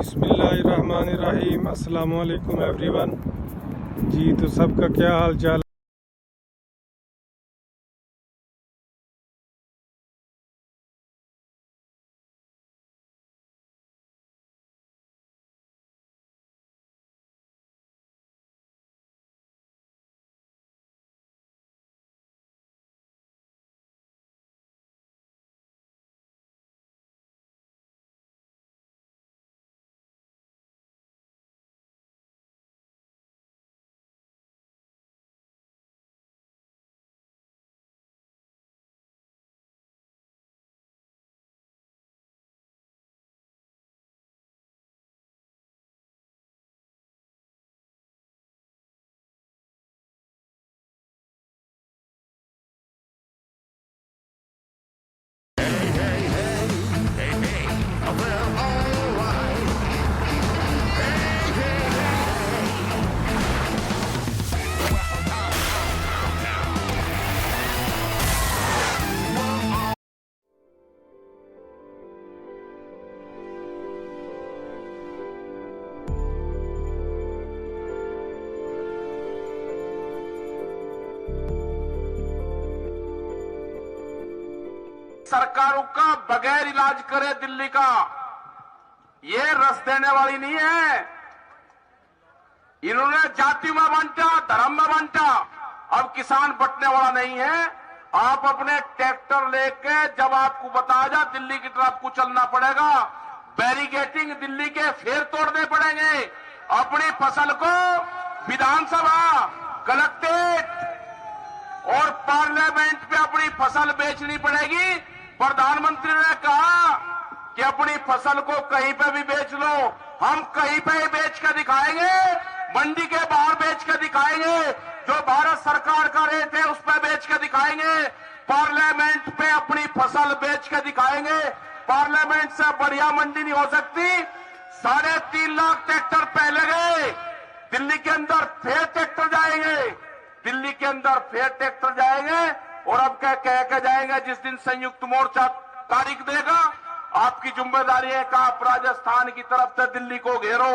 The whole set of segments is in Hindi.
बिस्मिल्लाहिर्रहमानिर्रहीम। अस्सलाम वालेकुम एवरीवन। जी तो सबका क्या हाल चाल। सरकारों का बगैर इलाज करे दिल्ली का, ये रस देने वाली नहीं है। इन्होंने जाति में बांटा, धर्म में बांटा, अब किसान बटने वाला नहीं है। आप अपने ट्रैक्टर लेके जब आपको बताया जा दिल्ली की तरफ को चलना पड़ेगा, बैरिकेटिंग दिल्ली के फिर तोड़ने पड़ेंगे। अपनी फसल को विधानसभा, कलेक्ट्रेट और पार्लियामेंट पे अपनी फसल बेचनी पड़ेगी। प्रधानमंत्री ने कहा कि अपनी फसल को कहीं पे भी बेच लो, हम कहीं पे ही बेच कर दिखाएंगे, मंडी के बाहर बेच कर दिखाएंगे, जो भारत सरकार का रेट है उस पर बेच कर दिखाएंगे, पार्लियामेंट पे अपनी फसल बेच कर दिखाएंगे। पार्लियामेंट से बढ़िया मंडी नहीं हो सकती। 3.5 लाख ट्रैक्टर पहले गए, दिल्ली के अंदर फिर ट्रैक्टर जाएंगे, दिल्ली के अंदर फिर ट्रैक्टर जाएंगे। और अब क्या कह के जाएंगे, जिस दिन संयुक्त मोर्चा तारीख देगा, आपकी जिम्मेदारी है कि आप राजस्थान की तरफ से दिल्ली को घेरो।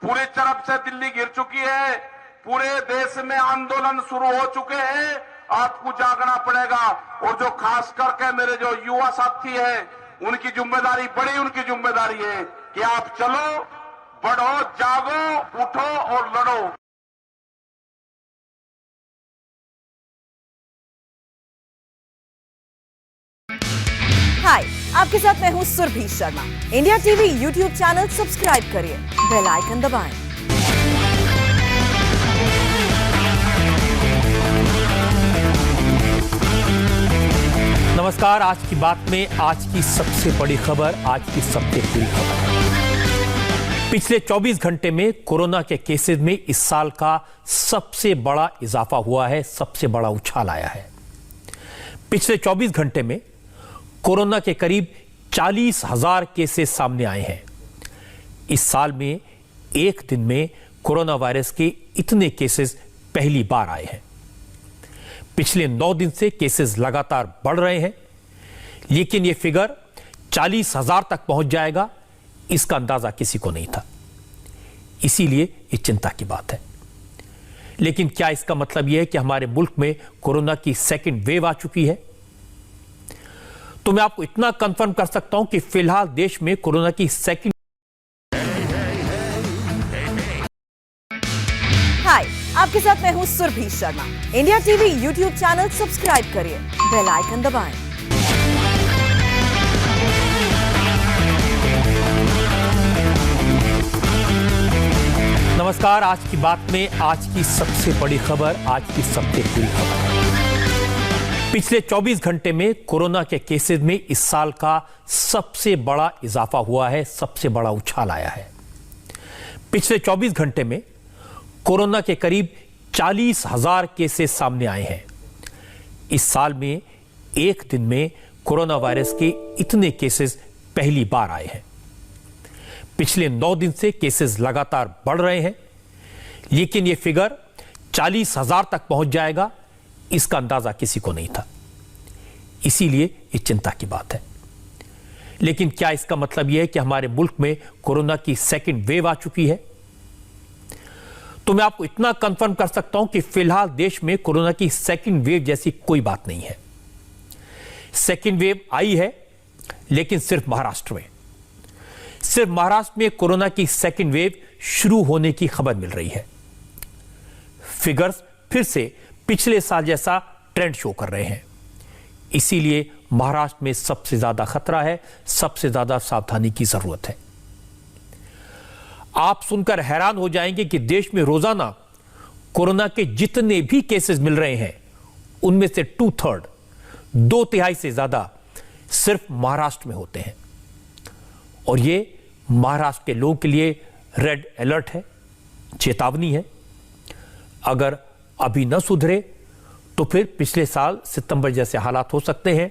पूरी तरफ से दिल्ली घिर चुकी है, पूरे देश में आंदोलन शुरू हो चुके हैं। आपको जागना पड़ेगा। और जो खास करके मेरे जो युवा साथी हैं, उनकी जिम्मेदारी, बड़ी उनकी जिम्मेदारी है कि आप चलो, बढ़ो, जागो, उठो और लड़ो। हाय, आपके साथ मैं हूं Surabhi Sharma. India TV YouTube channel subscribe करिए, बेल आइकन दबाएं। नमस्कार। आज की बात में आज की सबसे बड़ी खबर, आज की सबसे बुरी खबर। पिछले 24 घंटे में कोरोना के केसेस में इस साल का सबसे बड़ा इजाफा हुआ है, सबसे बड़ा उछाल आया है। पिछले 24 घंटे में कोरोना के करीब 40,000 केसेस सामने आए हैं। इस साल में एक दिन में कोरोना वायरस के इतने केसेस पहली बार आए हैं। पिछले 9 दिन से केसेस लगातार बढ़ रहे हैं, लेकिन यह फिगर 40,000 तक पहुंच जाएगा, इसका अंदाजा किसी को नहीं था। इसीलिए ये चिंता की बात है। लेकिन क्या इसका मतलब यह है कि हमारे मुल्क में कोरोना की सेकंड वेव आ चुकी है? तो मैं आपको इतना कंफर्म कर सकता हूं कि फिलहाल देश में कोरोना की सेकंड। हाय, आपके साथ मैं हूं Surabhi Sharma. India TV YouTube channel subscribe करिए, बेल आइकन दबाएं। नमस्कार। आज की बात में आज की सबसे बड़ी खबर, आज की सबसे बुरी खबर। पिछले 24 घंटे में कोरोना के केसेस में इस साल का सबसे बड़ा इजाफा हुआ है, सबसे बड़ा उछाल आया है। पिछले 24 घंटे में कोरोना के करीब 40,000 केसेस सामने आए हैं। इस साल में एक दिन में कोरोना वायरस के इतने केसेस पहली बार आए हैं। पिछले 9 दिन से केसेस लगातार बढ़ रहे हैं, लेकिन यह फिगर 40,000 तक पहुंच जाएगा, इसका अंदाजा किसी को नहीं था। इसीलिए ये चिंता की बात है। लेकिन क्या इसका मतलब यह है कि हमारे मुल्क में कोरोना की सेकंड वेव आ चुकी है? तो मैं आपको इतना कंफर्म कर सकता हूं कि फिलहाल देश में कोरोना की सेकंड वेव जैसी कोई बात नहीं है। सेकंड वेव आई है, लेकिन सिर्फ महाराष्ट्र में। सिर्फ महाराष्ट्र में कोरोना की सेकंड वेव शुरू होने की खबर मिल रही है। फिगर्स फिर से पिछले साल जैसा ट्रेंड शो कर रहे हैं। इसीलिए महाराष्ट्र में सबसे ज्यादा खतरा है, सबसे ज्यादा सावधानी की जरूरत है। आप सुनकर हैरान हो जाएंगे कि देश में रोजाना कोरोना के जितने भी केसेस मिल रहे हैं, उनमें से 2/3, 2/3 से ज्यादा सिर्फ महाराष्ट्र में होते हैं। और ये महाराष्ट्र के लोगों के लिए रेड अलर्ट है, चेतावनी है। अगर अभी न सुधरे तो फिर पिछले साल सितंबर जैसे हालात हो सकते हैं,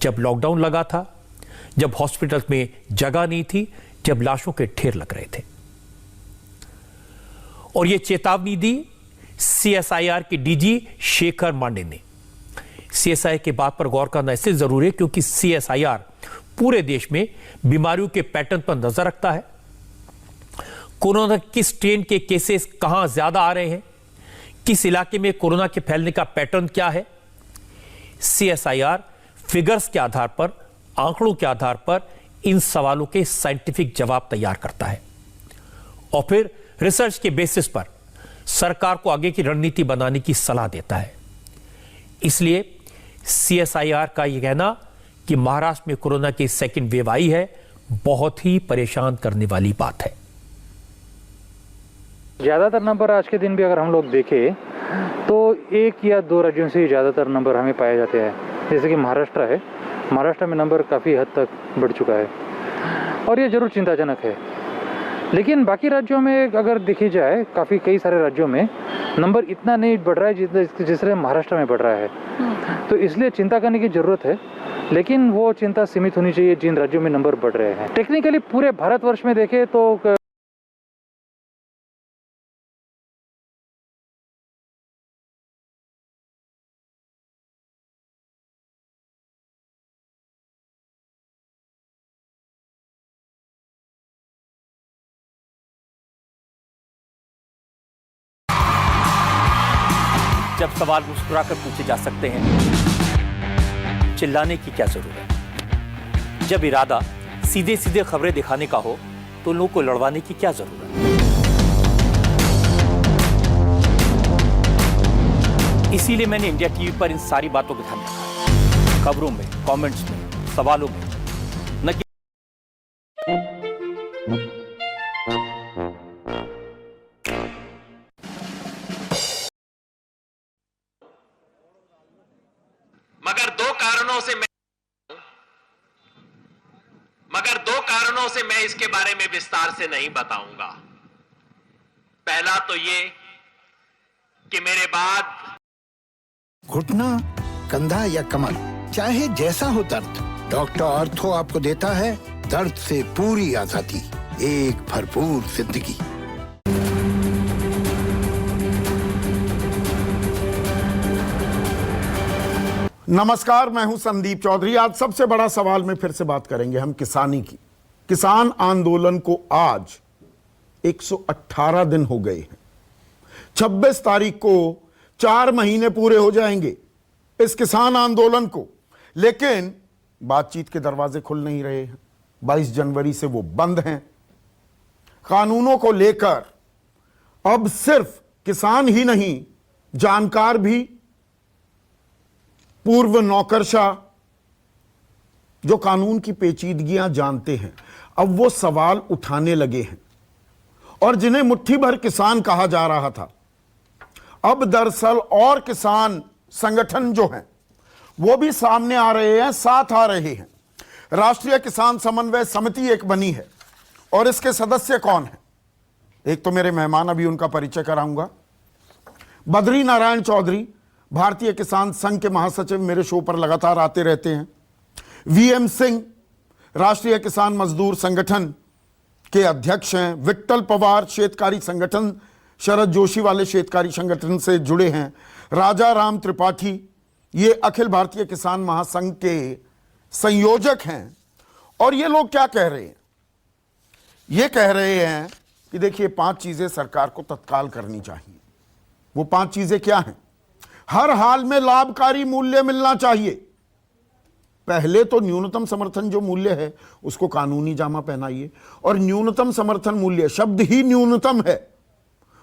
जब लॉकडाउन लगा था, जब हॉस्पिटल में जगह नहीं थी, जब लाशों के ढेर लग रहे थे। और यह चेतावनी दी CSIR के DG शेखर मांडे ने। CSIR की बात पर गौर करना इसलिए जरूरी है क्योंकि CSIR पूरे देश में बीमारियों के पैटर्न पर नजर रखता है। कोरोना किस स्ट्रेन के केसेस कहां ज्यादा आ रहे हैं, किस इलाके में कोरोना के फैलने का पैटर्न क्या है, CSIR फिगर्स के आधार पर, आंकड़ों के आधार पर इन सवालों के साइंटिफिक जवाब तैयार करता है और फिर रिसर्च के बेसिस पर सरकार को आगे की रणनीति बनाने की सलाह देता है। इसलिए CSIR का यह कहना कि महाराष्ट्र में कोरोना की सेकंड वेव आई है, बहुत ही परेशान करने वाली बात है। ज़्यादातर नंबर आज के दिन भी अगर हम लोग देखें तो 1 या 2 राज्यों से ज़्यादातर नंबर हमें पाए जाते हैं। जैसे कि महाराष्ट्र है, महाराष्ट्र में नंबर काफ़ी हद तक बढ़ चुका है और ये ज़रूर चिंताजनक है। लेकिन बाकी राज्यों में अगर देखी जाए, कई सारे राज्यों में नंबर इतना नहीं बढ़ रहा है जिस तरह महाराष्ट्र में बढ़ रहा है। तो इसलिए चिंता करने की ज़रूरत है, लेकिन वो चिंता सीमित होनी चाहिए जिन राज्यों में नंबर बढ़ रहे हैं। टेक्निकली पूरे भारतवर्ष में देखें तो जब सवाल मुस्कुराकर पूछे जा सकते हैं, चिल्लाने की क्या जरूरत? जब इरादा सीधे सीधे खबरें दिखाने का हो तो लोगों को लड़वाने की क्या जरूरत? इसीलिए मैंने इंडिया टीवी पर इन सारी बातों को ध्यान रखा, खबरों में, कमेंट्स में, सवालों में, न कि मगर दो कारणों से मैं इसके बारे में विस्तार से नहीं बताऊंगा। पहला तो ये कि मेरे बाद घुटना, कंधा या कमर, चाहे जैसा हो दर्द, डॉक्टर ऑर्थो आपको देता है दर्द से पूरी आजादी, एक भरपूर जिंदगी। नमस्कार, मैं हूं संदीप चौधरी। आज सबसे बड़ा सवाल में फिर से बात करेंगे हम किसानी की। किसान आंदोलन को आज 118 दिन हो गए हैं। 26 तारीख को 4 महीने पूरे हो जाएंगे इस किसान आंदोलन को, लेकिन बातचीत के दरवाजे खुल नहीं रहे हैं। 22 जनवरी से वो बंद हैं। कानूनों को लेकर अब सिर्फ किसान ही नहीं, जानकार भी, पूर्व नौकरशाह जो कानून की पेचीदगियां जानते हैं, अब वो सवाल उठाने लगे हैं। और जिन्हें मुट्ठी भर किसान कहा जा रहा था, अब दरअसल और किसान संगठन जो हैं वो भी सामने आ रहे हैं, साथ आ रहे हैं। राष्ट्रीय किसान समन्वय समिति एक बनी है और इसके सदस्य कौन हैं? एक तो मेरे मेहमान, अभी उनका परिचय कराऊंगा। बद्री नारायण चौधरी, भारतीय किसान संघ के महासचिव, मेरे शो पर लगातार आते रहते हैं। VM सिंह, राष्ट्रीय किसान मजदूर संगठन के अध्यक्ष हैं। विट्ठल पवार, शेतकारी संगठन, शरद जोशी वाले शेतकारी संगठन से जुड़े हैं। राजा राम त्रिपाठी, ये अखिल भारतीय किसान महासंघ के संयोजक हैं। और ये लोग क्या कह रहे हैं? ये कह रहे हैं कि देखिए 5 चीजें सरकार को तत्काल करनी चाहिए। वो 5 चीजें क्या हैं? हर हाल में लाभकारी मूल्य मिलना चाहिए। पहले तो न्यूनतम समर्थन जो मूल्य है उसको कानूनी जामा पहनाइए। और न्यूनतम समर्थन मूल्य शब्द ही न्यूनतम है,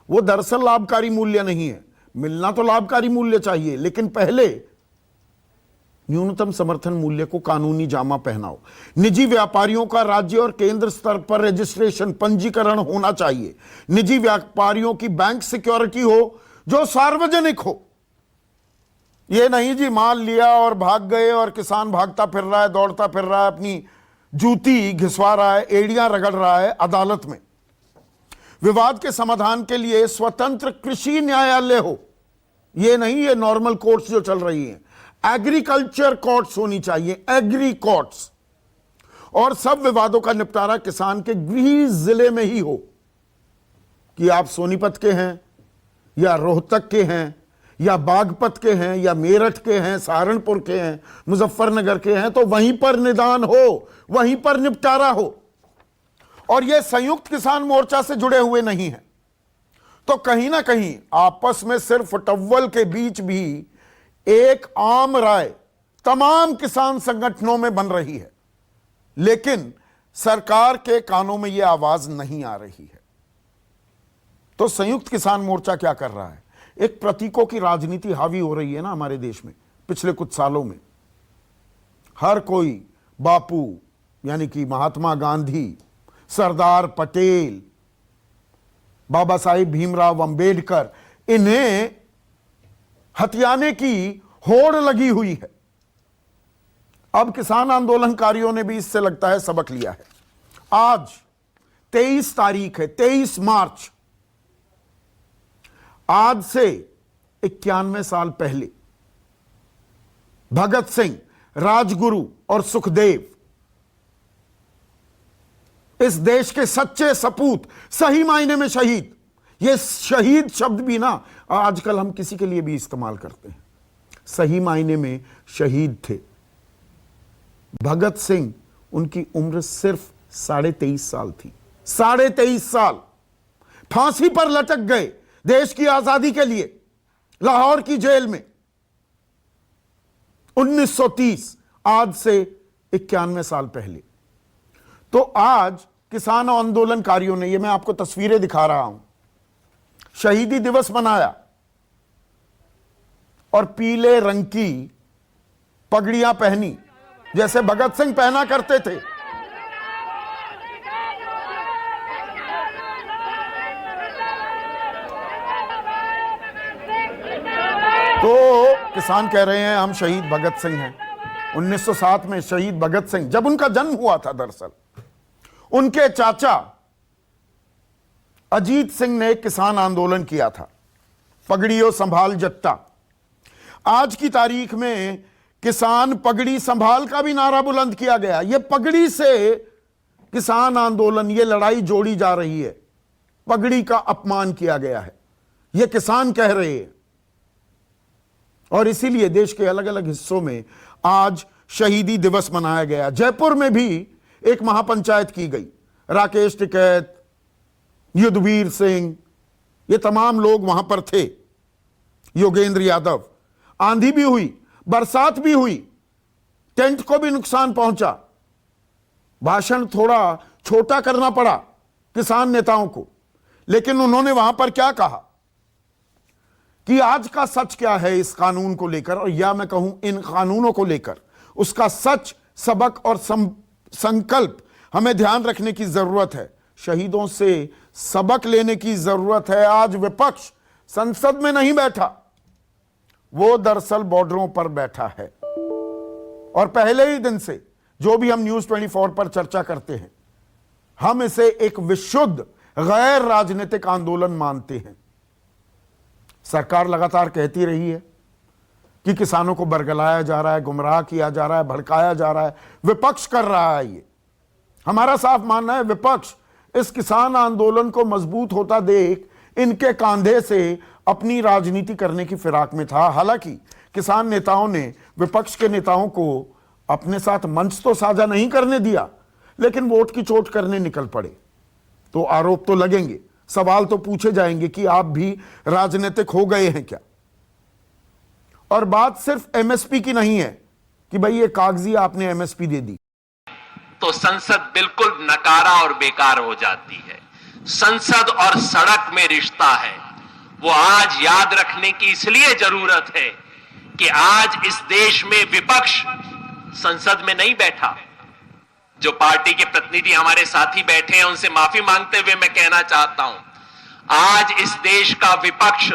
वो दरअसल लाभकारी मूल्य नहीं है। मिलना तो लाभकारी मूल्य चाहिए, लेकिन पहले न्यूनतम समर्थन मूल्य को कानूनी जामा पहनाओ। निजी व्यापारियों का राज्य और केंद्र स्तर पर रजिस्ट्रेशन, पंजीकरण होना चाहिए। निजी व्यापारियों की बैंक सिक्योरिटी हो जो सार्वजनिक हो। ये नहीं जी माल लिया और भाग गए और किसान भागता फिर रहा है, दौड़ता फिर रहा है, अपनी जूती घिसवा रहा है, एड़ियां रगड़ रहा है अदालत में। विवाद के समाधान के लिए स्वतंत्र कृषि न्यायालय हो। ये नहीं ये नॉर्मल कोर्ट्स जो चल रही हैं, एग्रीकल्चर कोर्ट्स होनी चाहिए, एग्री कोर्ट्स। और सब विवादों का निपटारा किसान के गृह जिले में ही हो, कि आप सोनीपत के हैं या रोहतक के हैं या बागपत के हैं या मेरठ के हैं, सहारनपुर के हैं, मुजफ्फरनगर के हैं, तो वहीं पर निदान हो, वहीं पर निपटारा हो। और ये संयुक्त किसान मोर्चा से जुड़े हुए नहीं हैं, तो कहीं ना कहीं आपस में सिर्फ टव्वल के बीच भी एक आम राय तमाम किसान संगठनों में बन रही है, लेकिन सरकार के कानों में यह आवाज नहीं आ रही है। तो संयुक्त किसान मोर्चा क्या कर रहा है? एक प्रतीकों की राजनीति हावी हो रही है ना हमारे देश में पिछले कुछ सालों में। हर कोई बापू यानी कि महात्मा गांधी, सरदार पटेल, बाबा साहिब भीमराव अंबेडकर, इन्हें हथियाने की होड़ लगी हुई है। अब किसान आंदोलनकारियों ने भी इससे लगता है सबक लिया है। आज 23 तारीख है, 23 मार्च। आज से 91 साल पहले भगत सिंह, राजगुरु और सुखदेव, इस देश के सच्चे सपूत, सही मायने में शहीद। ये शहीद शब्द भी ना आजकल हम किसी के लिए भी इस्तेमाल करते हैं। सही मायने में शहीद थे भगत सिंह। उनकी उम्र सिर्फ 23.5 साल थी। 23.5 साल फांसी पर लटक गए देश की आजादी के लिए लाहौर की जेल में 1930, आज से 91 साल पहले। तो आज किसान आंदोलनकारियों ने, ये मैं आपको तस्वीरें दिखा रहा हूं, शहीदी दिवस मनाया और पीले रंग की पगड़ियां पहनी जैसे भगत सिंह पहना करते थे। तो किसान कह रहे हैं हम शहीद भगत सिंह हैं। 1907 में शहीद भगत सिंह, जब उनका जन्म हुआ था, दरअसल उनके चाचा अजीत सिंह ने किसान आंदोलन किया था, पगड़ियों संभाल जट्टा। आज की तारीख में किसान पगड़ी संभाल का भी नारा बुलंद किया गया। यह पगड़ी से किसान आंदोलन, यह लड़ाई जोड़ी जा रही है। पगड़ी का अपमान किया गया है, यह किसान कह रहे हैं। और इसीलिए देश के अलग अलग हिस्सों में आज शहीदी दिवस मनाया गया। जयपुर में भी एक महापंचायत की गई। राकेश टिकैत, युद्धवीर सिंह, ये तमाम लोग वहां पर थे, योगेंद्र यादव। आंधी भी हुई, बरसात भी हुई, टेंट को भी नुकसान पहुंचा। भाषण थोड़ा छोटा करना पड़ा किसान नेताओं को, लेकिन उन्होंने वहां पर क्या कहा कि आज का सच क्या है इस कानून को लेकर, और या मैं कहूं इन कानूनों को लेकर, उसका सच, सबक और संकल्प हमें ध्यान रखने की जरूरत है। शहीदों से सबक लेने की जरूरत है। आज विपक्ष संसद में नहीं बैठा, वो दरअसल बॉर्डरों पर बैठा है। और पहले ही दिन से जो भी हम न्यूज 24 पर चर्चा करते हैं, हम इसे एक विशुद्ध गैर राजनीतिक आंदोलन मानते हैं। सरकार लगातार कहती रही है कि किसानों को बरगलाया जा रहा है, गुमराह किया जा रहा है, भड़काया जा रहा है। विपक्ष कर रहा है। ये हमारा साफ मानना है, विपक्ष इस किसान आंदोलन को मजबूत होता देख इनके कांधे से अपनी राजनीति करने की फिराक में था। हालांकि किसान नेताओं ने विपक्ष के नेताओं को अपने साथ मंच तो साझा नहीं करने दिया, लेकिन वोट की चोट करने निकल पड़े तो आरोप तो लगेंगे, सवाल तो पूछे जाएंगे कि आप भी राजनीतिक हो गए हैं क्या। और बात सिर्फ एमएसपी की नहीं है कि भाई ये कागजी आपने एमएसपी दे दी, तो संसद बिल्कुल नकारा और बेकार हो जाती है। संसद और सड़क में रिश्ता है, वो आज याद रखने की इसलिए जरूरत है कि आज इस देश में विपक्ष संसद में नहीं बैठा। जो पार्टी के प्रतिनिधि हमारे साथी बैठे हैं उनसे माफी मांगते हुए मैं कहना चाहता हूं, आज इस देश का विपक्ष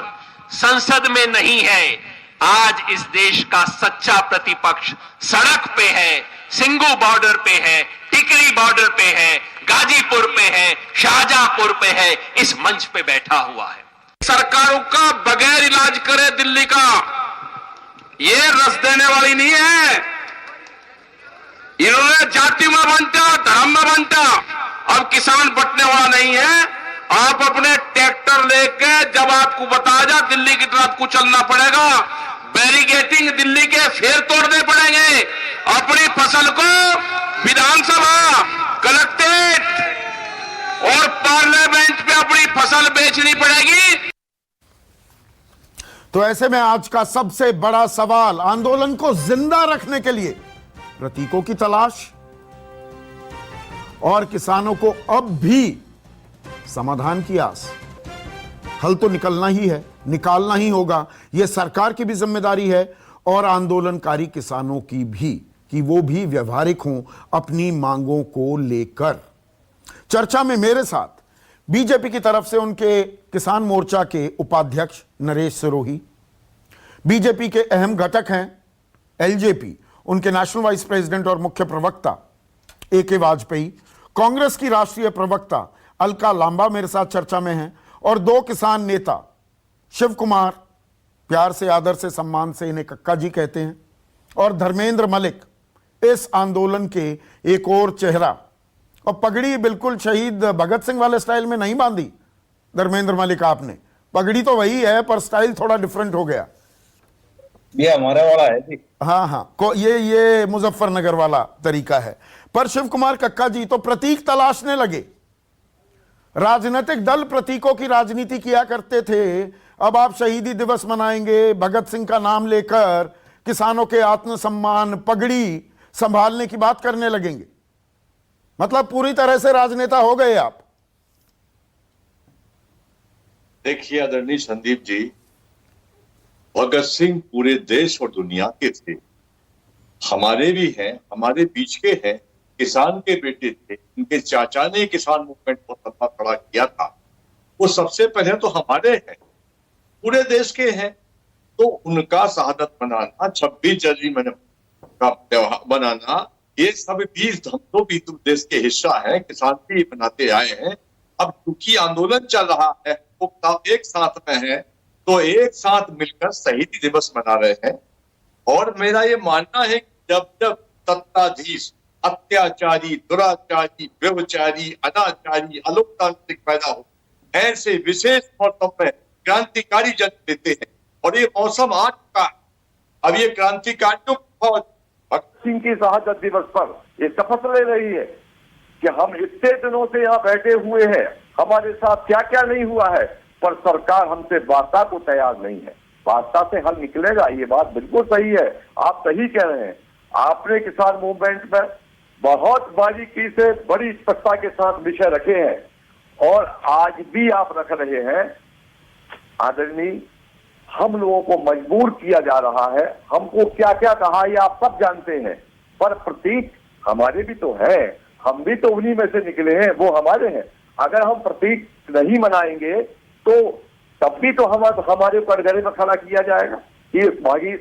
संसद में नहीं है, आज इस देश का सच्चा प्रतिपक्ष सड़क पे है, सिंगू बॉर्डर पे है, टिकरी बॉर्डर पे है, गाजीपुर पे है, शाहजहांपुर पे है, इस मंच पे बैठा हुआ है। सरकारों का बगैर इलाज करे दिल्ली का, ये रस देने वाली नहीं है। इन्होंने जाति में बांटा, धर्म में बांटा, अब किसान बटने वाला नहीं है। आप अपने ट्रैक्टर लेके जब आपको बताया जा दिल्ली की तरफ आपको चलना पड़ेगा, बैरिकेडिंग दिल्ली के फेर तोड़ने पड़ेंगे, अपनी फसल को विधानसभा, कलेक्ट्रेट और पार्लियामेंट पे अपनी फसल बेचनी पड़ेगी। तो ऐसे में आज का सबसे बड़ा सवाल, आंदोलन को जिंदा रखने के लिए प्रतीकों की तलाश और किसानों को अब भी समाधान की आस। हल तो निकलना ही है, निकालना ही होगा, यह सरकार की भी जिम्मेदारी है और आंदोलनकारी किसानों की भी, कि वो भी व्यवहारिक हों अपनी मांगों को लेकर। चर्चा में मेरे साथ बीजेपी की तरफ से उनके किसान मोर्चा के उपाध्यक्ष नरेश सिरोही, बीजेपी के अहम घटक हैं एलजेपी, उनके नेशनल वाइस प्रेसिडेंट और मुख्य प्रवक्ता ए.के. वाजपेयी, कांग्रेस की राष्ट्रीय प्रवक्ता अलका लांबा मेरे साथ चर्चा में हैं, और दो किसान नेता शिव कुमार, प्यार से, आदर से, सम्मान से इन्हें कक्का जी कहते हैं, और धर्मेंद्र मलिक, इस आंदोलन के एक और चेहरा। और पगड़ी बिल्कुल शहीद भगत सिंह वाले स्टाइल में नहीं बांधी धर्मेंद्र मलिक आपने, पगड़ी तो वही है पर स्टाइल थोड़ा डिफरेंट हो गया। ये हमारा वाला है जी। हाँ, ये मुजफ्फरनगर वाला तरीका है। पर शिव कुमार कक्का जी तो प्रतीक तलाशने लगे। राजनीतिक दल प्रतीकों की राजनीति किया करते थे, अब आप शहीदी दिवस मनाएंगे, भगत सिंह का नाम लेकर किसानों के आत्मसम्मान, पगड़ी संभालने की बात करने लगेंगे। मतलब पूरी तरह से राजनेता हो गए आप। देखिए आदरणीय संदीप जी, भगत सिंह पूरे देश और दुनिया के थे, हमारे भी हैं, हमारे बीच के हैं, किसान के बेटे थे, उनके चाचा ने किसान मूवमेंट को लंबा खड़ा किया था, वो सबसे पहले तो हमारे हैं, पूरे देश के हैं। तो उनका शहादत मनाना, 26 जनवरी का त्योहार मनाना, ये सब भी हम तो भी देश के हिस्सा है, किसान भी मनाते आए हैं। अब चूंकि आंदोलन चल रहा है, वो एक साथ में है, तो एक साथ मिलकर शहीदी दिवस मना रहे हैं। और मेरा ये मानना है कि जब जब सत्ताधीश अत्याचारी, दुराचारी, व्यभिचारी, अनाचारी, अलोकतांत्रिक पैदा हो, ऐसे विशेष मौसम में क्रांतिकारी जन्म लेते हैं। और ये मौसम आ चुका है, अब ये क्रांतिकारियों फौज भगत सिंह की शहादत दिवस पर ये शपथ ले रही है कि हम इतने दिनों से यहाँ बैठे हुए हैं, हमारे साथ क्या क्या नहीं हुआ है, पर सरकार हमसे वार्ता को तैयार नहीं है। वार्ता से हल निकलेगा, ये बात बिल्कुल सही है, आप सही कह रहे हैं। आपने किसान मूवमेंट में बहुत बारीकी से, बड़ी स्पष्टता के साथ विषय रखे हैं और आज भी आप रख रहे हैं। आदरणीय, हम लोगों को मजबूर किया जा रहा है, हमको क्या क्या कहा ये आप सब जानते हैं, पर प्रतीक हमारे भी तो है, हम भी तो उन्हीं में से निकले हैं, वो हमारे हैं। अगर हम प्रतीक नहीं मनाएंगे तो तब भी तो हमारे कटघरे में खड़ा किया जाएगा। ये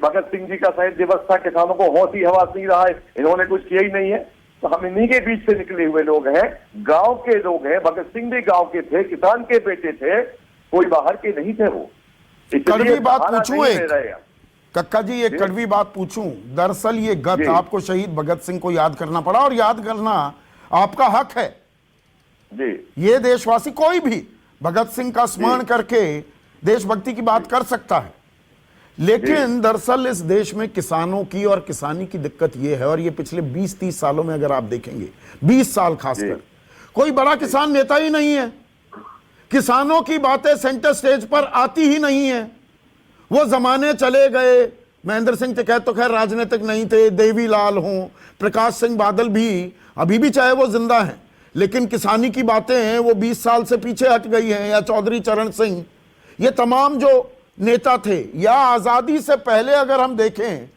भगत सिंह जी का शहीद दिवस था, किसानों को होश ही हवास नहीं रहा है, इन्होंने कुछ किया ही नहीं है। तो हम इन्हीं के बीच से निकले हुए लोग हैं, गांव के लोग हैं, भगत सिंह भी गांव के थे, किसान के बेटे थे, कोई बाहर के नहीं थे। वो कड़वी बात पूछूं एक, कक्का जी एक कड़वी बात पूछूं, दरअसल ये गत आपको शहीद भगत सिंह को याद करना पड़ा और याद करना आपका हक है जी। ये देशवासी कोई भी भगत सिंह का स्मरण करके देशभक्ति की बात कर सकता है, लेकिन दरअसल इस देश में किसानों की और किसानी की दिक्कत यह है, और ये पिछले 20-30 सालों में अगर आप देखेंगे, 20 साल खासकर, कोई बड़ा किसान नेता ही नहीं है। किसानों की बातें सेंटर स्टेज पर आती ही नहीं है। वो जमाने चले गए। महेंद्र सिंह टिकैत तो खैर राजनीतिक नहीं थे, देवीलाल हों, प्रकाश सिंह बादल भी अभी भी चाहे वो जिंदा हैं, लेकिन किसानी की बातें हैं वो 20 साल से पीछे हट गई हैं। या चौधरी चरण सिंह, ये तमाम जो नेता थे, या आजादी से पहले अगर हम देखें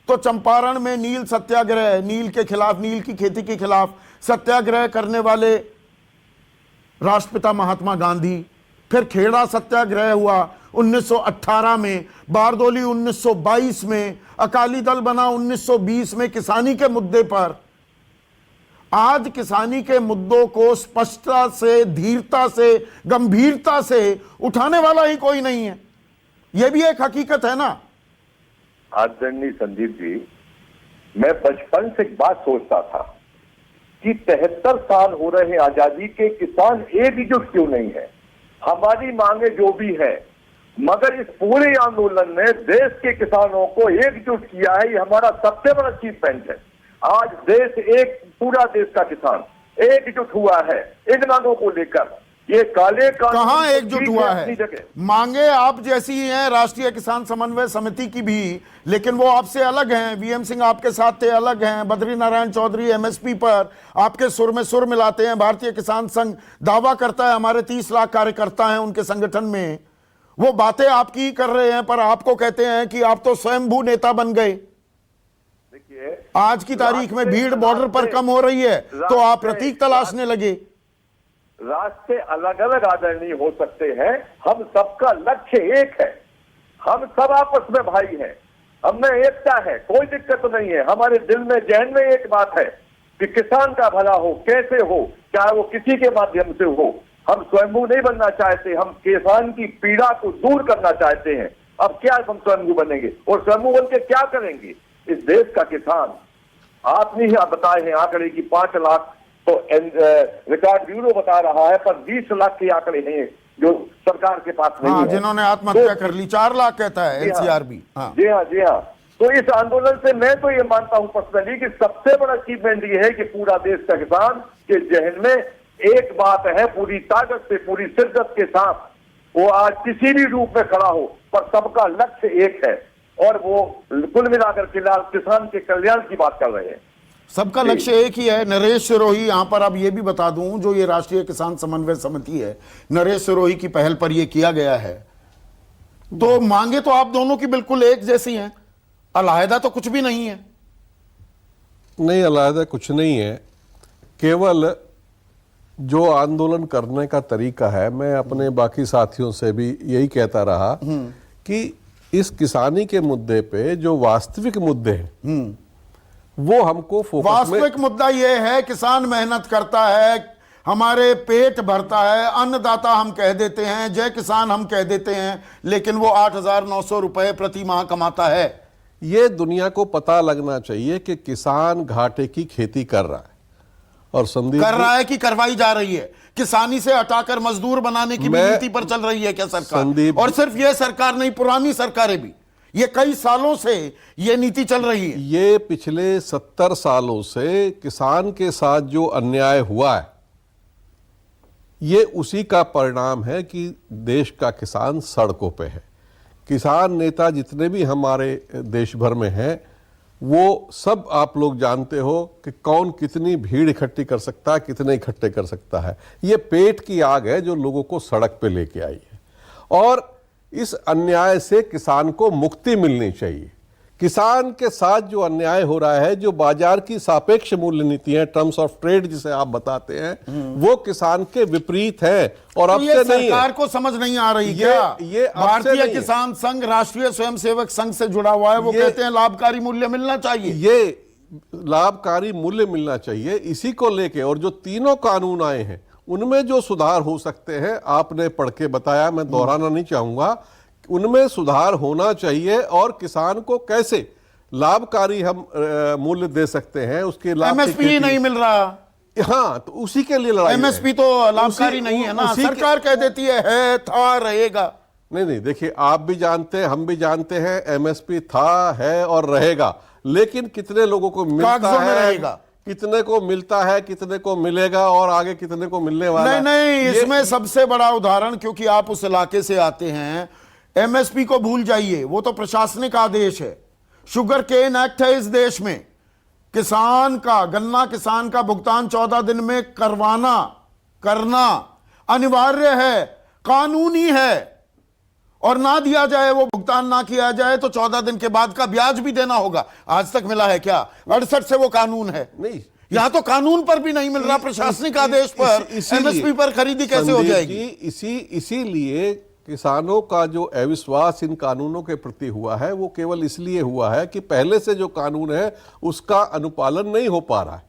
तो चंपारण में नील सत्याग्रह, नील के खिलाफ, नील की खेती के खिलाफ सत्याग्रह करने वाले राष्ट्रपिता महात्मा गांधी, फिर खेड़ा सत्याग्रह हुआ 1918 में, बारदोली 1922 में, अकाली दल बना 1920 में किसानी के मुद्दे पर। आज किसानी के मुद्दों को स्पष्टता से, धीरता से, गंभीरता से उठाने वाला ही कोई नहीं है। यह भी एक हकीकत है ना। आदरणीय संदीप जी, मैं बचपन से एक बात सोचता था कि 73 साल हो रहे हैं आजादी के, किसान एकजुट क्यों नहीं है। हमारी मांगे जो भी है, मगर इस पूरे आंदोलन ने देश के किसानों को एकजुट किया है। ये हमारा सबसे बड़ा अचीवमेंट है। आज देश एक, पूरा देश का किसान एकजुट हुआ है इन मांगों को लेकर। ये काले कहां एकजुट हुआ है? मांगे आप जैसी ही हैं, राष्ट्रीय किसान समन्वय समिति की भी, लेकिन वो आपसे अलग हैं। वीएम सिंह आपके साथ थे, अलग हैं। बद्री नारायण चौधरी एमएसपी पर आपके सुर में सुर मिलाते हैं। भारतीय किसान संघ दावा करता है हमारे 30 लाख कार्यकर्ता हैं उनके संगठन में। वो बातें आपकी ही कर रहे हैं, पर आपको कहते हैं कि आप तो स्वयंभू नेता बन गए। देखिए, आज की तारीख में भीड़ बॉर्डर पर कम हो रही है तो आप प्रतीक तलाशने लगे। रास्ते अलग अलग आदरणीय हो सकते हैं, हम सबका लक्ष्य एक है। हम सब आपस में भाई हैं, हमें एकता है, कोई दिक्कत नहीं है। हमारे दिल में, जहन में एक बात है कि किसान का भला हो, कैसे हो, चाहे वो किसी के माध्यम से हो। हम स्वयंभू नहीं बनना चाहते, हम किसान की पीड़ा को दूर करना चाहते हैं। अब क्या हम स्वयंभू बनेंगे और स्वयंभू बन के क्या करेंगे? इस देश का किसान, आपने ही बताए हैं आंकड़े की 5 लाख, तो रिकॉर्ड ब्यूरो बता रहा है, पर 20 लाख के आंकड़े हैं जो सरकार के पास नहीं है। जिन्होंने आत्महत्या कर ली, 4 लाख कहता है एनसीआरबी। जी हाँ। तो इस आंदोलन से मैं तो ये मानता हूं पर्सनली कि सबसे बड़ा अचीवमेंट ये है कि पूरा देश का किसान के जहन में एक बात है, पूरी ताकत से, पूरी शिद्दत के साथ वो आज किसी भी रूप में खड़ा हो, पर सबका लक्ष्य एक है, और वो कुल मिलाकर फिलहाल किसान के कल्याण की बात कर रहे हैं। सबका लक्ष्य एक ही है। नरेश सिरोही, यहां पर अब ये भी बता दूं, जो ये राष्ट्रीय किसान समन्वय समिति है, नरेश सिरोही की पहल पर ये किया गया है। तो मांगे तो आप दोनों की बिल्कुल एक जैसी हैं, अलहदा तो कुछ भी नहीं है। नहीं, अलहदा कुछ नहीं है, केवल जो आंदोलन करने का तरीका है। मैं अपने बाकी साथियों से भी यही कहता रहा कि इस किसानी के मुद्दे पे जो वास्तविक मुद्दे हैं वो हमको फोकस में। वास्तविक मुद्दा यह है, किसान मेहनत करता है, हमारे पेट भरता है, अन्नदाता हम कह देते हैं, जय किसान हम कह देते हैं, लेकिन वो 8,900 रुपए प्रति माह कमाता है। ये दुनिया को पता लगना चाहिए कि किसान घाटे की खेती कर रहा है, और संदीप कर रहा है कि करवाई जा रही है। किसानी से हटाकर मजदूर बनाने की भी नीति पर चल रही है क्या सरकार? और सिर्फ ये सरकार नहीं, पुरानी सरकारें भी, ये कई सालों से ये नीति चल रही है। ये पिछले 70 सालों से किसान के साथ जो अन्याय हुआ है, ये उसी का परिणाम है कि देश का किसान सड़कों पे है। किसान नेता जितने भी हमारे देश भर में हैं, वो सब आप लोग जानते हो कि कौन कितनी भीड़ इकट्ठी कर सकता है, कितने इकट्ठे कर सकता है। ये पेट की आग है जो लोगों को सड़क पे लेके आई है, और इस अन्याय से किसान को मुक्ति मिलनी चाहिए। किसान के साथ जो अन्याय हो रहा है, जो बाजार की सापेक्ष मूल्य नीति है, टर्म्स ऑफ ट्रेड जिसे आप बताते हैं, वो किसान के विपरीत है। और अब से नहीं, सरकार को समझ नहीं आ रही क्या? ये भारतीय किसान संघ राष्ट्रीय स्वयंसेवक संघ से जुड़ा हुआ है, वो कहते हैं लाभकारी मूल्य मिलना चाहिए। ये लाभकारी मूल्य मिलना चाहिए, इसी को लेके। और जो तीनों कानून आए हैं उनमें जो सुधार हो सकते हैं, आपने पढ़ के बताया, मैं दोहराना नहीं चाहूंगा, उनमें सुधार होना चाहिए। और किसान को कैसे लाभकारी हम मूल्य दे सकते हैं, उसके लाभ। एमएसपी नहीं मिल रहा। हाँ, तो उसी के लिए लड़ाई। एमएसपी तो लाभकारी नहीं है ना, सरकार कह देती है था रहेगा। नहीं, देखिए, आप भी जानते हैं, हम भी जानते हैं, एमएसपी था, है और रहेगा, लेकिन कितने लोगों को मिलता है, रहेगा, कितने को मिलता है, कितने को मिलेगा और आगे कितने को मिलने वाला है। नहीं, इसमें सबसे बड़ा उदाहरण, क्योंकि आप उस इलाके से आते हैं, एमएसपी को भूल जाइए, वो तो प्रशासनिक आदेश है। शुगर केन एक्ट है इस देश में, गन्ना किसान का भुगतान 14 दिन में करना अनिवार्य है, कानूनी है, और ना दिया जाए, वो भुगतान ना किया जाए तो 14 दिन के बाद का ब्याज भी देना होगा। आज तक मिला है क्या? 68 से वो कानून है। नहीं, यहां तो कानून पर भी नहीं मिल रहा, प्रशासनिक आदेश पर एमएसपी पर खरीदी कैसे हो जाएगी? इसीलिए किसानों का जो अविश्वास इन कानूनों के प्रति हुआ है, वो केवल इसलिए हुआ है कि पहले से जो कानून है उसका अनुपालन नहीं हो पा रहा है,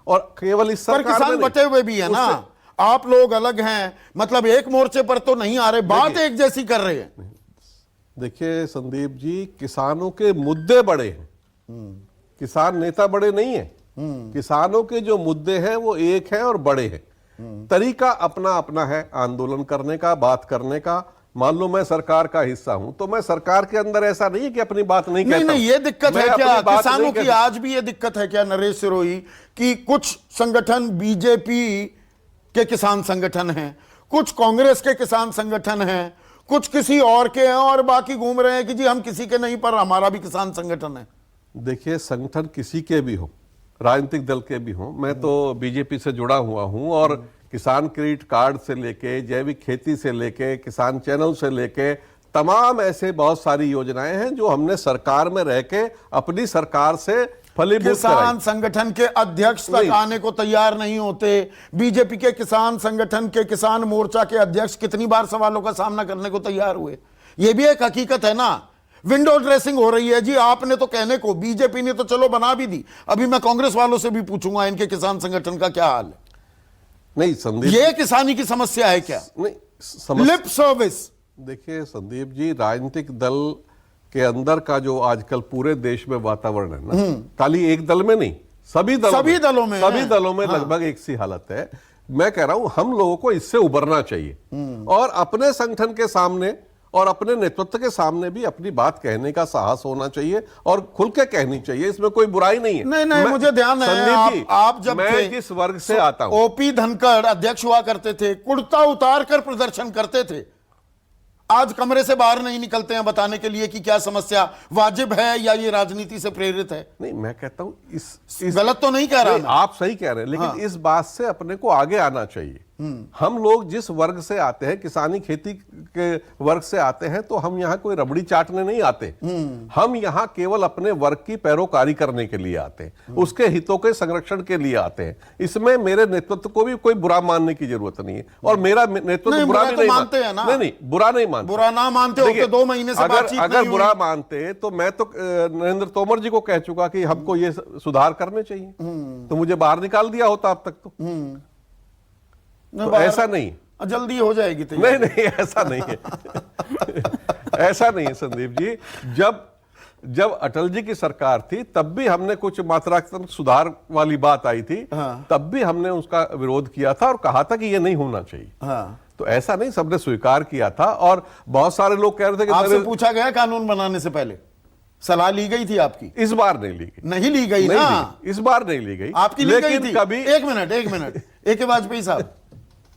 और केवल इस सरकार किसान में बटे हुए भी है ना। आप लोग अलग हैं, मतलब एक मोर्चे पर तो नहीं आ रहे, बात एक जैसी कर रहे हैं। देखिए संदीप जी, किसानों के मुद्दे बड़े हैं, किसान नेता बड़े नहीं है। किसानों के जो मुद्दे हैं वो एक हैं और बड़े हैं। तरीका अपना अपना है आंदोलन करने का, बात करने का। मान लो मैं सरकार का हिस्सा हूं, तो मैं सरकार के अंदर ऐसा नहीं है कि अपनी बात नहीं कहता। नहीं, ये दिक्कत है क्या किसानों की? आज भी ये दिक्कत है क्या नरेश सिरोही, कि कुछ संगठन बीजेपी के किसान संगठन हैं, कुछ कांग्रेस के किसान संगठन हैं, कुछ किसी और के हैं, और बाकी घूम रहे हैं कि जी हम किसी के नहीं, पर हमारा भी किसान संगठन है। देखिए, संगठन किसी के भी हो, राजनीतिक दल के भी हों, मैं तो बीजेपी से जुड़ा हुआ हूं, और किसान क्रेडिट कार्ड से लेके, जैविक खेती से लेके, किसान चैनल से लेके, तमाम ऐसे बहुत सारी योजनाएं हैं जो हमने सरकार में रह के अपनी सरकार से फलीभूत किसान संगठन के अध्यक्ष तक आने को तैयार नहीं होते। बीजेपी के किसान संगठन के, किसान मोर्चा के अध्यक्ष कितनी बार सवालों का सामना करने को तैयार हुए? यह भी एक हकीकत है ना। विंडो ड्रेसिंग हो रही है जी, आपने तो कहने को, बीजेपी ने तो चलो बना भी दी, अभी मैं कांग्रेस वालों से भी पूछूंगा इनके किसान संगठन का क्या हाल है। नहीं संदीप, ये किसानी की समस्या है क्या? नहीं, लिप सर्विस। देखिए संदीप जी, राजनीतिक दल के अंदर का जो आजकल पूरे देश में वातावरण है ना, खाली एक दल में नहीं, सभी दलों में लगभग एक सी हालत है। मैं कह रहा हूं हम लोगों को इससे उबरना चाहिए, और अपने संगठन के सामने और अपने नेतृत्व के सामने भी अपनी बात कहने का साहस होना चाहिए, और खुल के कहनी चाहिए, इसमें कोई बुराई नहीं है। नहीं, मुझे ध्यान है, आप जब मैं जिस वर्ग से आता हूं, ओपी धनखड़ अध्यक्ष हुआ करते थे, कुर्ता उतार कर प्रदर्शन करते थे, आज कमरे से बाहर नहीं निकलते हैं बताने के लिए कि क्या समस्या वाजिब है या ये राजनीति से प्रेरित है। नहीं, मैं कहता हूं इस गलत तो नहीं कह रहा, आप सही कह रहे हैं, लेकिन इस बात से अपने को आगे आना चाहिए। हम लोग जिस वर्ग से आते हैं, किसानी खेती के वर्ग से आते हैं, तो हम यहाँ कोई रबड़ी चाटने नहीं आते। हम यहाँ केवल अपने वर्ग की पैरोकारी करने के लिए आते हैं, उसके हितों के संरक्षण के लिए आते हैं। इसमें मेरे नेतृत्व को भी कोई बुरा मानने की जरूरत नहीं है, और मेरा नेतृत्व बुरा भी नहीं मानते हैं ना। नहीं, बुरा नहीं मानते। बुरा ना मानते हो तो 2 महीने से बातचीत अगर बुरा मानते तो मैं तो नरेंद्र तोमर जी को कह चुका कि हमको ये सुधार करने चाहिए, तो मुझे बाहर निकाल दिया होता अब तक तो ऐसा नहीं, जल्दी हो जाएगी। नहीं, ऐसा नहीं है। ऐसा नहीं है संदीप जी। जब अटल जी की सरकार थी, तब भी हमने कुछ मात्रात्मक सुधार वाली बात आई थी, तब भी हमने उसका विरोध किया था और कहा था कि ये नहीं होना चाहिए। तो ऐसा नहीं, सबने स्वीकार किया था, और बहुत सारे लोग कह रहे थे कि आपसे पूछा गया कानून बनाने से पहले, सलाह ली गई थी आपकी? इस बार नहीं ली गई। नहीं ली गई ना, इस बार नहीं ली गई। आपकी ली गई थी कभी। एक मिनट, ए.के. वाजपेयी साहब,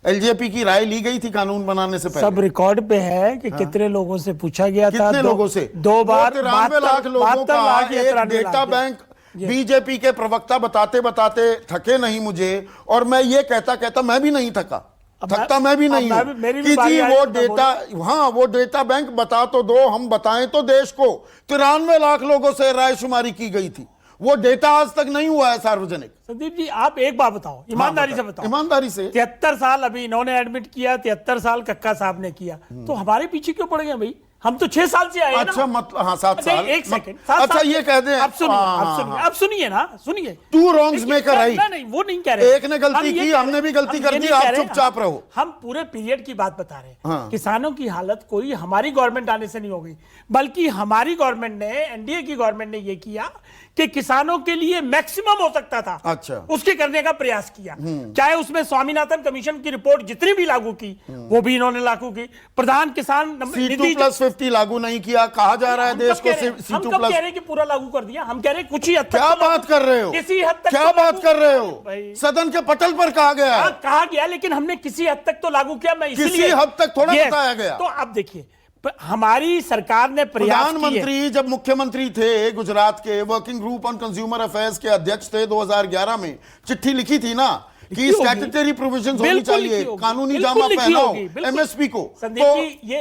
एलजेपी की राय ली गई थी कानून बनाने से पहले? सब रिकॉर्ड पे है कि कितने लोगों से पूछा गया था। कितने लोगों से? 2 बार 93 लाख लोगों का एक डेटा बैंक। बीजेपी के प्रवक्ता बताते बताते थके नहीं मुझे, और मैं ये कहता मैं भी नहीं थकता मैं भी नहीं हूं कि जी वो डेटा, वो डेटा बैंक बता तो दो, हम बताएं तो देश को। 93 लाख लोगों से रायशुमारी की गई थी, वो डेटा आज तक नहीं हुआ है सार्वजनिक। संदीप जी, आप एक बात बताओ, ईमानदारी से बताओ। ईमानदारी से 73 साल अभी इन्होंने एडमिट किया, 73 साल कक्का साहब ने किया, तो हमारे पीछे क्यों पड़ गए भाई? हम तो 6 साल से आए हैं ना। अच्छा, मतलब हाँ 7 साल। एक सेकंड। अच्छा, ये कह दें, अब सुनिए, अब सुनिए ना, सुनिए। 2 wrongs make a right। नहीं, वो नहीं कह रहे। एक ने गलती की, हमने भी गलती कर दी, आप चुपचाप रहो। हम पूरे पीरियड की बात बता रहे हैं। हाँ। किसानों की हालत कोई हमारी गवर्नमेंट आने से नहीं हो गई, बल्कि हमारी गवर्नमेंट ने, एनडीए की गवर्नमेंट ने ये किया कि किसानों के लिए मैक्सिमम हो सकता था, अच्छा, उसके करने का प्रयास किया। चाहे उसमें स्वामीनाथन कमीशन की रिपोर्ट जितनी भी लागू की, वो भी इन्होंने लागू की। प्रधान किसान C2+50 लागू नहीं किया, कहा जा रहा है देश को। हम कब कह रहे हैं कि पूरा लागू कर दिया? हम कह रहे हैं कुछ ही हद तक। क्या बात कर रहे हो? किसी हद तक क्या बात कर रहे हो? सदन के पटल पर कहा गया है। कहा गया, लेकिन हमने किसी हद तक तो लागू किया। मैं किसी हद तक थोड़ा बताया गया। तो अब देखिए, हमारी सरकार ने प्रयास किए। प्रधानमंत्री जब मुख्यमंत्री थे गुजरात के, working group on consumer affairs के अध्यक्ष थे, 2011 में चिट्ठी लिखी थी ना कि स्टैट्यूटरी प्रोविजंस होनी चाहिए, कानूनी जामा पहनाओ एमएसपी को। तो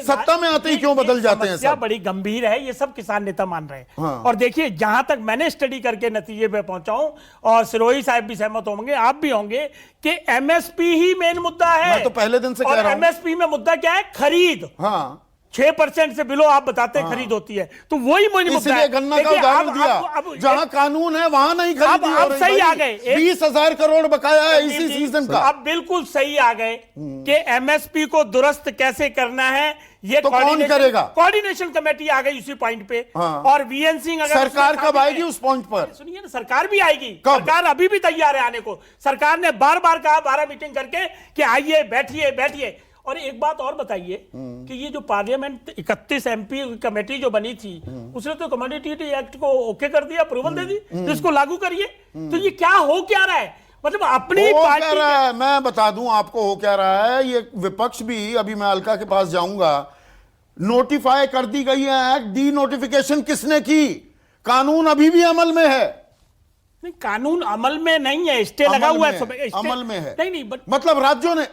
सत्ता में आते ही क्यों बदल जाते हैं? समस्या बड़ी गंभीर है, ये सब किसान नेता मान रहे हैं। हाँ। और देखिए, जहां तक मैंने स्टडी करके नतीजे पे पहुंचा हूं, और सिरोही साहब भी सहमत होंगे, आप भी होंगे, कि एमएसपी ही मेन मुद्दा है। मैं तो पहले दिन से कह रहा हूं। एमएसपी में मुद्दा क्या है? खरीद। हाँ, 6% से बिलो आप बताते हैं खरीद होती है, तो वही मुद्दा है। गन्ना का उदाहरण दिया, जहां कानून है वहां नहीं खरीदी। अब सही आ गए, 20,000 करोड़ बकाया है इसी सीजन का। अब बिल्कुल सही आ गए कि एमएसपी को दुरुस्त कैसे करना है, ये तो कौन करेगा? कोऑर्डिनेशन कमेटी आ गई उसी पॉइंट पे। हाँ। और वीएन सिंह, अगर सरकार कब आएगी उस पॉइंट पर? सुनिए ना, सरकार भी आएगी। सरकार अभी भी तैयार है आने को। सरकार ने बार बार कहा, 12 मीटिंग करके, कि आइए, बैठिए बैठिए। और एक बात और बताइए कि ये जो पार्लियामेंट 31 एमपी कमेटी जो बनी थी, उसने तो कमोडिटी एक्ट को ओके कर दिया, अप्रूवल दे दी, तो इसको लागू करिए। तो ये क्या हो क्या रहा है? मतलब अपनी पार्टी क्या रहा है, मैं बता दूं आपको हो क्या रहा है। ये विपक्ष भी, अभी मैं अलका के पास जाऊंगा, नोटिफाई कर दी गई है एक्ट, डी नोटिफिकेशन किसने की? कानून अभी भी अमल में है। नहीं, कानून अमल में नहीं है, स्टे लगा हुआ है। अमल में है। नहीं, मतलब राज्यों ने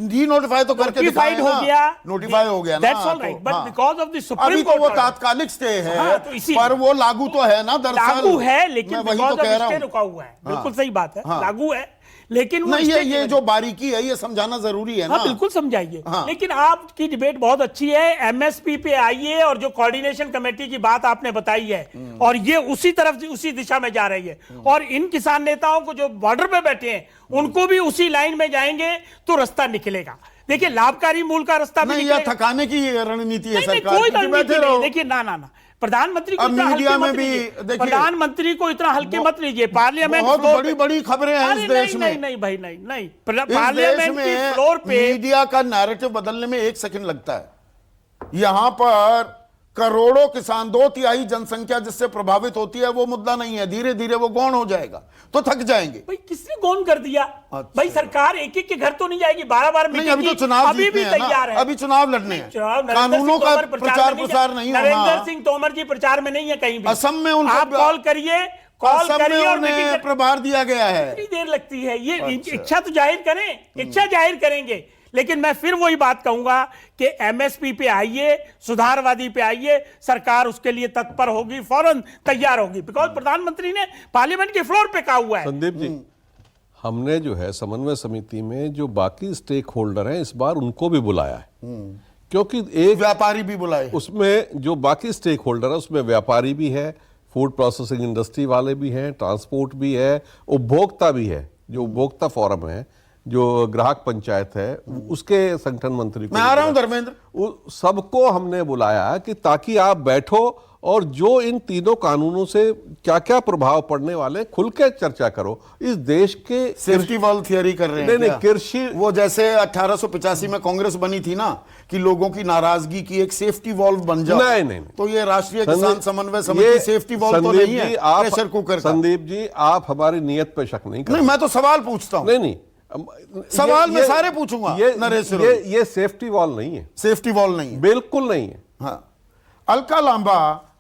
डी नोटिफाई तो करके नोटिफाइड हो गया, नोटिफाई हो गया ना। That's all right, but because of the supreme अभी तो वो तात्कालिक स्टे है, पर वो लागू तो है ना। दरअसल लागू है, लेकिन बिकॉज ऑफ स्टे रुका हुआ है। बिल्कुल सही बात है, लागू है, लेकिन नहीं, ये जो बारीकी है ये समझाना जरूरी है ना। हाँ, बिल्कुल समझाइए। हाँ। लेकिन आपकी डिबेट बहुत अच्छी है, एमएसपी पे आइए, और जो कोऑर्डिनेशन कमेटी की बात आपने बताई है, और ये उसी तरफ, उसी दिशा में जा रही है। और इन किसान नेताओं को जो बॉर्डर पे बैठे हैं, उनको भी उसी लाइन में जाएंगे तो रास्ता निकलेगा। देखिए, लाभकारी मूल का रास्ता भी नहीं, थकाने की रणनीति है सरकार कोई रणनीति नहीं। देखिए, ना प्रधानमंत्री को इतना हल्के मत लीजिए, प्रधानमंत्री को इतना हल्के मत लीजिए। पार्लियामेंट बहुत बड़ी बड़ी खबरें हैं इस देश में। नहीं भाई, नहीं, पार्लियामेंट के फ्लोर पे मीडिया का नैरेटिव बदलने में 1 सेकंड लगता है। यहां पर करोड़ों किसान, 2/3 जनसंख्या जिससे प्रभावित होती है, वो मुद्दा नहीं है। धीरे धीरे वो गौण हो जाएगा, तो थक जाएंगे। भाई, किसने गौण कर दिया? अच्छा। भाई, सरकार एक एक के घर तो नहीं जाएगी, 12 नहीं, अभी तो चुनाव अभी भी तैयार है, अभी चुनाव लड़ने हैं। कानूनों का प्रचार प्रसार नहीं होना। नरेंद्र सिंह तोमर जी प्रचार में नहीं है कहीं भी। असम में उनको आप कॉल करिए, उन्हें प्रभार दिया गया है। कितनी देर लगती है? ये इच्छा तो जाहिर करें, इच्छा जाहिर करेंगे। लेकिन मैं फिर वही बात कहूंगा कि एमएसपी पे आइए, सुधारवादी पे आइए, सरकार उसके लिए तत्पर होगी, फौरन तैयार होगी, बिकॉज प्रधानमंत्री ने पार्लियामेंट के फ्लोर पे कहा हुआ है। संदीप जी, हमने जो है समन्वय समिति में जो बाकी स्टेक होल्डर हैं, इस बार उनको भी बुलाया है, क्योंकि एक व्यापारी भी बुलाए। उसमें जो बाकी स्टेक होल्डर है, उसमें व्यापारी भी है, फूड प्रोसेसिंग इंडस्ट्री वाले भी हैं, ट्रांसपोर्ट भी है, उपभोक्ता भी है। जो उपभोक्ता फोरम है, जो ग्राहक पंचायत है, उसके संगठन मंत्री को मैं आ रहा हूं धर्मेंद्र, सबको हमने बुलाया कि ताकि आप बैठो और जो इन तीनों कानूनों से क्या क्या प्रभाव पड़ने वाले खुल के चर्चा करो। इस देश के सेफ्टी वॉल्व थियरी कर रहे हैं। नहीं, कृषि, वो जैसे 1885 में कांग्रेस बनी थी ना, कि लोगों की नाराजगी की एक सेफ्टी वॉल्व बन जाए। नहीं, तो ये राष्ट्रीय किसान समन्वय समिति सेफ्टी वॉल्व तो नहीं है, प्रेशर कुकर। संदीप जी, आप हमारी नियत पे शक नहीं कर। नहीं, मैं तो सवाल पूछता हूं। नहीं, सवाल मैं सारे पूछूंगा। ये सेफ्टी वॉल नहीं है, सेफ्टी वॉल नहीं है, बिल्कुल नहीं है। हाँ, अलका लांबा,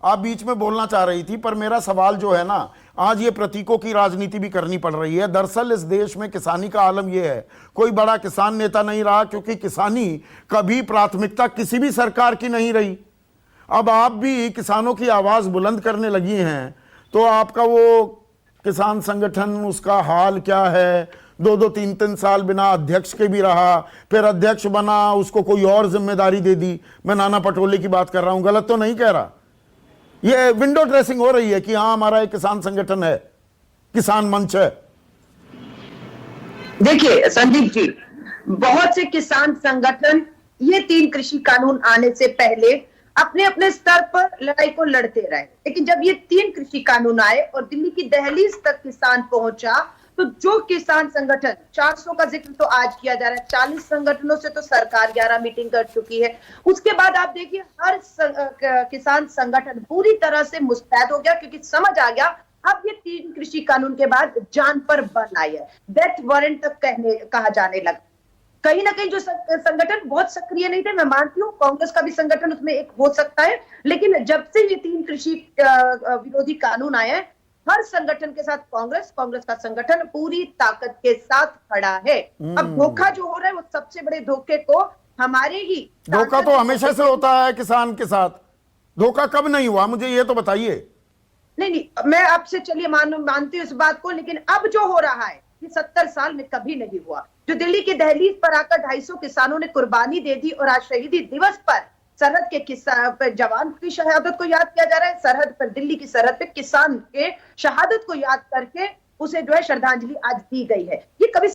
आप बीच में बोलना चाह रही थी, पर मेरा सवाल जो है ना, आज ये प्रतीकों की राजनीति भी करनी पड़ रही है। दरअसल इस देश में किसानी का आलम यह है, कोई बड़ा किसान नेता नहीं रहा, क्योंकि किसानी कभी प्राथमिकता किसी भी सरकार की नहीं रही। अब आप भी किसानों की आवाज बुलंद करने लगी हैं, तो आपका वो किसान संगठन, उसका हाल क्या है? 2-2 3-3 साल बिना अध्यक्ष के भी रहा, फिर अध्यक्ष बना, उसको कोई और जिम्मेदारी दे दी। मैं नाना पटोले की बात कर रहा हूं, गलत तो नहीं कह रहा। ये विंडो ड्रेसिंग हो रही है कि हाँ हमारा एक किसान संगठन है, किसान मंच है। देखिए संदीप जी, बहुत से किसान संगठन ये 3 कृषि कानून आने से पहले अपने अपने स्तर पर लड़ाई को लड़ते रहे, लेकिन जब ये 3 कृषि कानून आए और दिल्ली की दहलीज तक किसान पहुंचा, तो जो किसान संगठन 400 का जिक्र तो आज किया जा रहा है, 40 संगठनों से तो सरकार 11 मीटिंग कर चुकी है। उसके बाद आप देखिए हर किसान संगठन पूरी तरह से मुस्तैद हो गया, क्योंकि समझ आ गया अब ये 3 कृषि कानून के बाद जान पर बन आई है, डेथ वारंट तक कहा जाने लगा। कहीं ना कहीं जो संगठन बहुत सक्रिय नहीं थे, मैं मानती हूँ कांग्रेस का भी संगठन उसमें एक हो सकता है, लेकिन जब से ये 3 कृषि विरोधी कानून आए हैं, हर संगठन के साथ कांग्रेस का संगठन पूरी ताकत के साथ खड़ा है। अब धोखा जो हो रहा है, वो सबसे बड़े धोखे को हमारे ही धोखा तो हमेशा से होता है किसान के साथ, धोखा कब नहीं हुआ मुझे ये तो बताइए। नहीं, मैं आपसे चलिए मानती हूँ इस बात को, लेकिन अब जो हो रहा है ये 70 साल में कभी नहीं हुआ। जो दिल्ली की दहलीज पर आकर 250 किसानों ने कुर्बानी दे दी, और आज शहीदी दिवस पर सरहद के जवान की शहादत को याद किया जा रहा है। सरहद पर, दिल्ली की सरहद पे किसान के शहादत को याद करके उसे जो है श्रद्धांजलि आज दी गई है। ये कभी